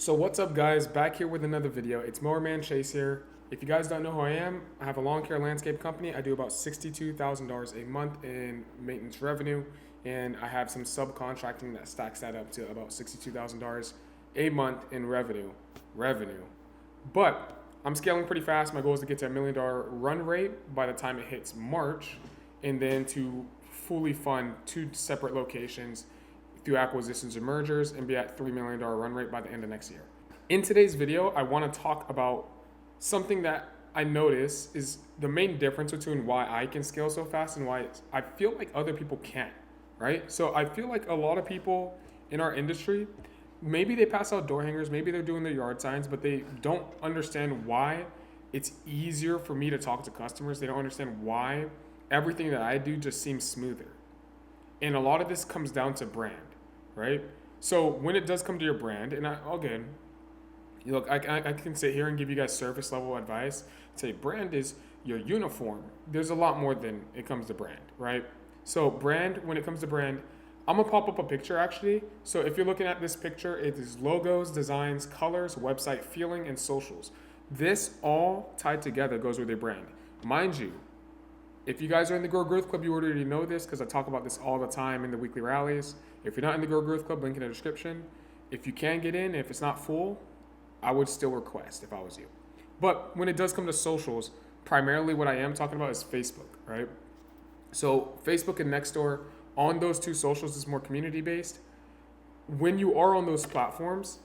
So what's up guys, back here with another video. It's Mowerman Chase here. If you guys don't know who I am, I have a lawn care landscape company. I do about $62,000 a month in maintenance revenue, and I have some subcontracting that stacks that up to about $62,000 a month in revenue. But I'm scaling pretty fast. My goal is to get to $1 million run rate by the time it hits March, and then to fully fund two separate locations through acquisitions and mergers and be at $3 million run rate by the end of next year. In today's video, I want to talk about something that I notice is the main difference between why I can scale so fast and why I feel like other people can't, right? So I feel like a lot of people in our industry, maybe they pass out door hangers, maybe they're doing their yard signs, but they don't understand why it's easier for me to talk to customers. They don't understand why everything that I do just seems smoother. And a lot of this comes down to brand, right? So when it does come to your brand, and again, look, I can sit here and give you guys surface level advice. Say brand is your uniform. There's a lot more than it comes to brand, right? So brand, when it comes to brand, I'm gonna pop up a picture actually. So if you're looking at this picture, it is logos, designs, colors, website feeling, and socials. This all tied together goes with your brand. Mind you, if you guys are in the Grow Growth Club, you already know this because I talk about this all the time in the weekly rallies. If you're not in the Grow Growth Club, link in the description. If you can get in, if it's not full, I would still request if I was you. But when it does come to socials, primarily what I am talking about is Facebook, right? So Facebook and Nextdoor, on those two socials is more community based. When you are on those platforms,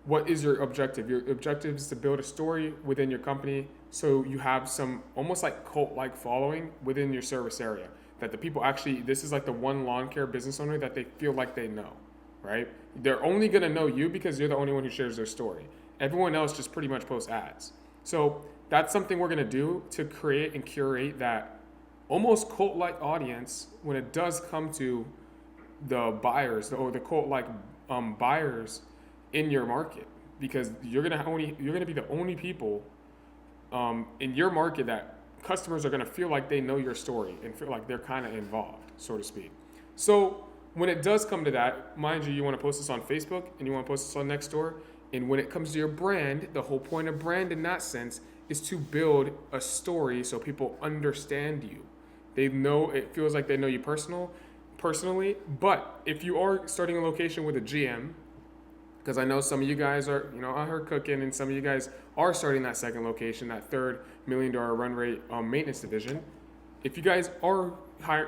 what is your objective? Your objective is to build a story within your company so you have some almost like cult-like following within your service area. That the people actually, this is like the one lawn care business owner that they feel like they know, right? They're only gonna know you because you're the only one who shares their story. Everyone else just pretty much posts ads. So that's something we're gonna do to create and curate that almost cult-like audience when it does come to the buyers or the cult-like buyers in your market, because you're gonna be the only people in your market that customers are gonna feel like they know your story and feel like they're kind of involved, so to speak. So when it does come to that, mind you, you want to post this on Facebook and you want to post this on Nextdoor. And when it comes to your brand, the whole point of brand in that sense is to build a story so people understand you. They know, it feels like they know you personally. But if you are starting a location with a GM, because I know some of you guys are, I heard cooking, and some of you guys are starting that second location, that $3 million run rate maintenance division. If you guys are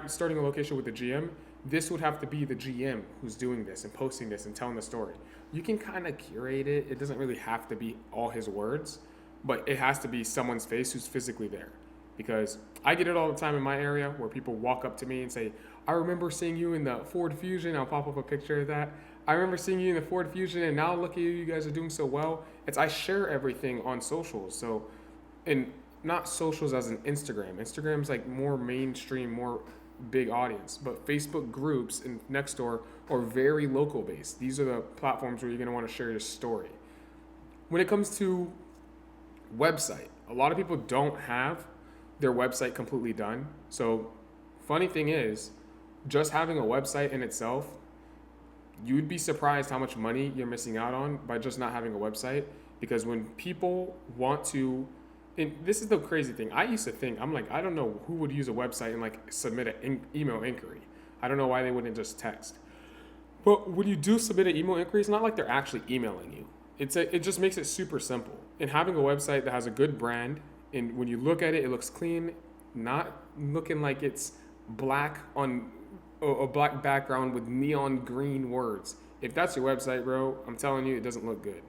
starting a location with a GM, this would have to be the GM who's doing this and posting this and telling the story. You can kind of curate it. It doesn't really have to be all his words, but it has to be someone's face who's physically there. Because I get it all the time in my area where people walk up to me and say, I remember seeing you in the Ford Fusion. I'll pop up a picture of that. I remember seeing you in the Ford Fusion, and now look at you. You guys are doing so well. I share everything on socials. So, and not socials as in Instagram. Instagram's like more mainstream, more big audience. But Facebook groups and Nextdoor are very local based. These are the platforms where you're going to want to share your story. When it comes to website, a lot of people don't have their website completely done. So funny thing is, just having a website in itself, you'd be surprised how much money you're missing out on by just not having a website. Because when people want to, and this is the crazy thing, I used to think, I'm like, I don't know who would use a website and like submit an email inquiry. I don't know why they wouldn't just text. But when you do submit an email inquiry, it's not like they're actually emailing you. It just makes it super simple. And having a website that has a good brand, and when you look at it, it looks clean, not looking like it's black on a black background with neon green words. If that's your website, bro, I'm telling you, it doesn't look good.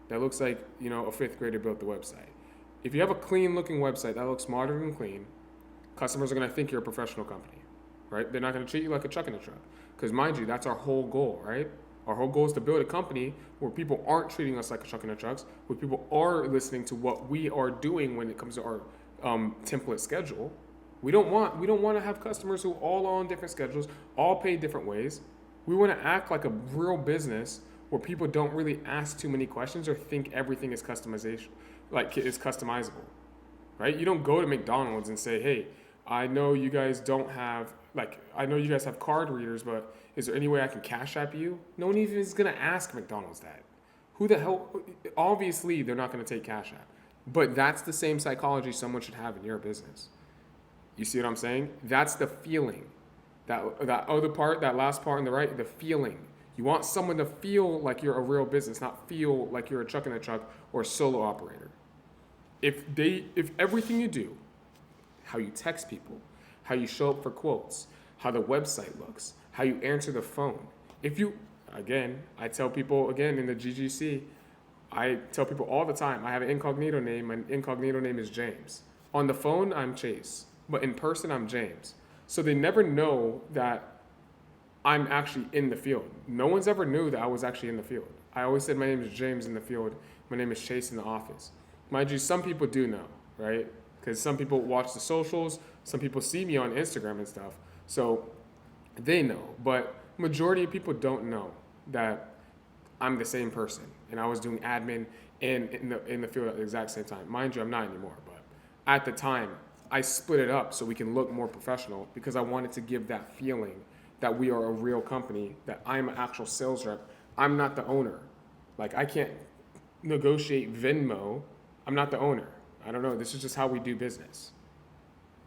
That looks like, a fifth grader built the website. If you have a clean looking website that looks modern and clean, customers are going to think you're a professional company, right? They're not going to treat you like a truck in a truck. Because mind you, that's our whole goal, right? Our whole goal is to build a company where people aren't treating us like a truck in a trucks, where people are listening to what we are doing when it comes to our template schedule. We don't want to have customers who all on different schedules, all pay different ways. We want to act like a real business where people don't really ask too many questions or think everything is customization, like is customizable, right? You don't go to McDonald's and say, hey, I know you guys don't have, I know you guys have card readers, but is there any way I can Cash App you? No one even is going to ask McDonald's that. Who the hell? Obviously, they're not going to take Cash App. But that's the same psychology someone should have in your business. You see what I'm saying? That's the feeling. That other part, that last part on the right, the feeling. You want someone to feel like you're a real business, not feel like you're a truck in a truck or a solo operator. If everything you do, how you text people, how you show up for quotes, how the website looks, how you answer the phone. I tell people again in the GGC, I tell people all the time, I have an incognito name. My incognito name is James. On the phone, I'm Chase, but in person, I'm James. So they never know that I'm actually in the field. No one's ever knew that I was actually in the field. I always said my name is James in the field. My name is Chase in the office. Mind you, some people do know, right? Because some people watch the socials. Some people see me on Instagram and stuff. So they know. But majority of people don't know that I'm the same person. And I was doing admin and in the field at the exact same time. Mind you, I'm not anymore. But at the time, I split it up so we can look more professional because I wanted to give that feeling that we are a real company, that I'm an actual sales rep. I'm not the owner. Like, I can't negotiate Venmo. I'm not the owner. I don't know. This is just how we do business.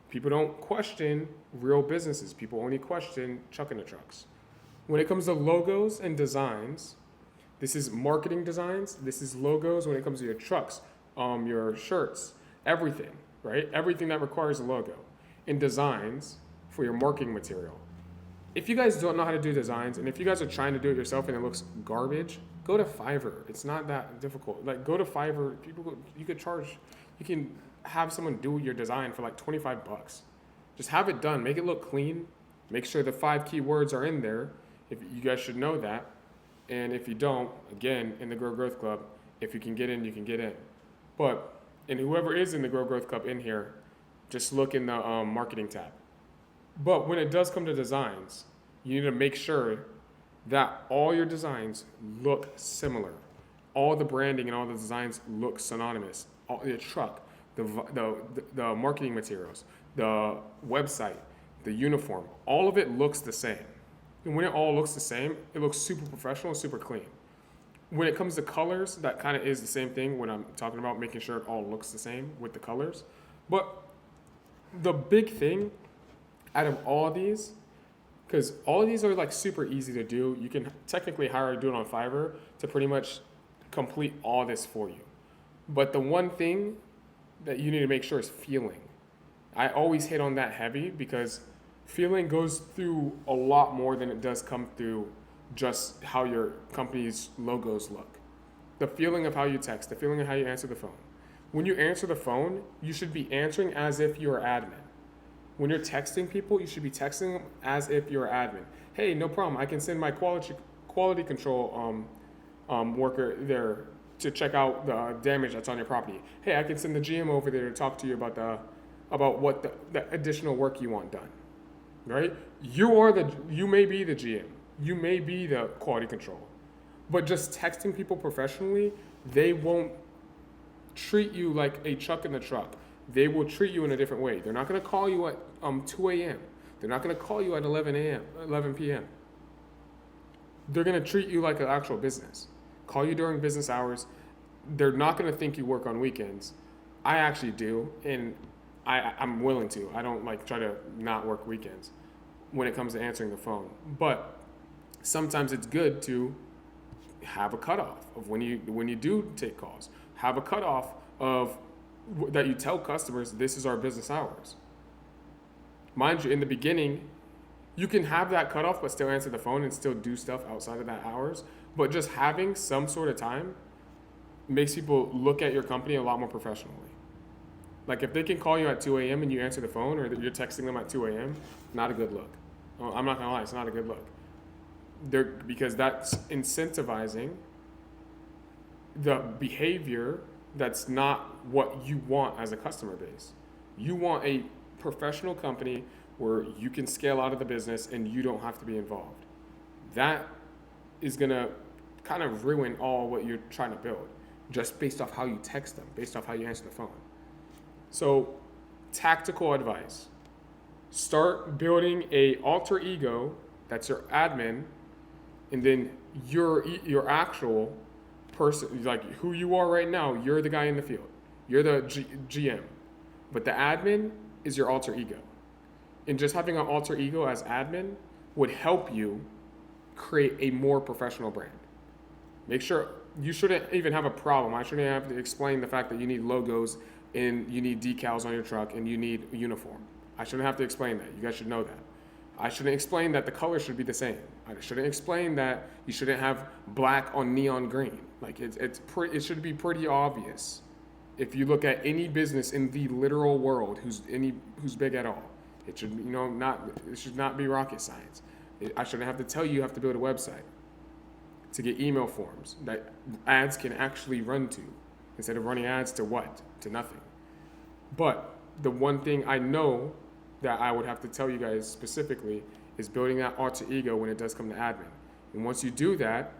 People don't question real businesses. People only question truck in the trucks. When it comes to logos and designs, this is marketing designs. This is logos when it comes to your trucks, your shirts, everything, right? Everything that requires a logo. And designs for your marketing material. If you guys don't know how to do designs, and if you guys are trying to do it yourself and it looks garbage, go to Fiverr. It's not that difficult. Like, go to Fiverr. You can have someone do your design for like $25. Just have it done. Make it look clean. Make sure the 5 keywords are in there. If you guys should know that. And if you don't, again, in the Grow Growth Club, if you can get in, you can get in. But, and whoever is in the Grow Growth Club in here, just look in the marketing tab. But when it does come to designs, you need to make sure that all your designs look similar. All the branding and all the designs look synonymous. All the truck, the marketing materials, the website, the uniform, all of it looks the same. And when it all looks the same, it looks super professional, super clean. When it comes to colors, that kind of is the same thing when I'm talking about making sure it all looks the same with the colors. But the big thing out of all of these, because all of these are like super easy to do. You can technically hire a dude on Fiverr to pretty much complete all this for you. But the one thing that you need to make sure is feeling. I always hit on that heavy because feeling goes through a lot more than it does come through just how your company's logos look. The feeling of how you text, the feeling of how you answer the phone. When you answer the phone, you should be answering as if you're admin. When you're texting people, you should be texting them as if you're admin. Hey, no problem. I can send my quality control worker there to check out the damage that's on your property. Hey, I can send the GM over there to talk to you about what the additional work you want done. Right? You may be the GM. You may be the quality control. But just texting people professionally, they won't treat you like a truck in the truck. They will treat you in a different way. They're not going to call you at 2 a.m. They're not going to call you at 11 p.m. They're going to treat you like an actual business. Call you during business hours. They're not going to think you work on weekends. I actually do, and I'm willing to. I don't like try to not work weekends when it comes to answering the phone. But sometimes it's good to have a cutoff of when you do take calls. Have a cutoff of that you tell customers this is our business hours. Mind you, in the beginning, you can have that cutoff but still answer the phone and still do stuff outside of that hours. But just having some sort of time makes people look at your company a lot more professionally. Like if they can call you at 2 a.m. and you answer the phone, or that you're texting them at 2 a.m., not a good look. I'm not gonna lie, it's not a good look. Because that's incentivizing the behavior that's not what you want as a customer base. You want a professional company where you can scale out of the business and you don't have to be involved. That is gonna kind of ruin all what you're trying to build just based off how you text them, based off how you answer the phone. So, tactical advice. Start building a alter ego that's your admin, and then your actual person, like who you are right now, you're the guy in the field. You're the GM. But the admin is your alter ego. And just having an alter ego as admin would help you create a more professional brand. Make sure you shouldn't even have a problem. I shouldn't have to explain the fact that you need logos and you need decals on your truck and you need a uniform. I shouldn't have to explain that. You guys should know that. I shouldn't explain that the color should be the same. I shouldn't explain that you shouldn't have black on neon green. Like it should be pretty obvious. If you look at any business in the literal world who's big at all, it should it should not be rocket science. I shouldn't have to tell you have to build a website to get email forms that ads can actually run to, instead of running ads to what? To nothing. But the one thing I know that I would have to tell you guys specifically is building that alter ego when it does come to admin. And once you do that,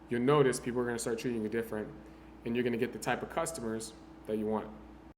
you'll notice people are going to start treating you different, and you're going to get the type of customers that you want.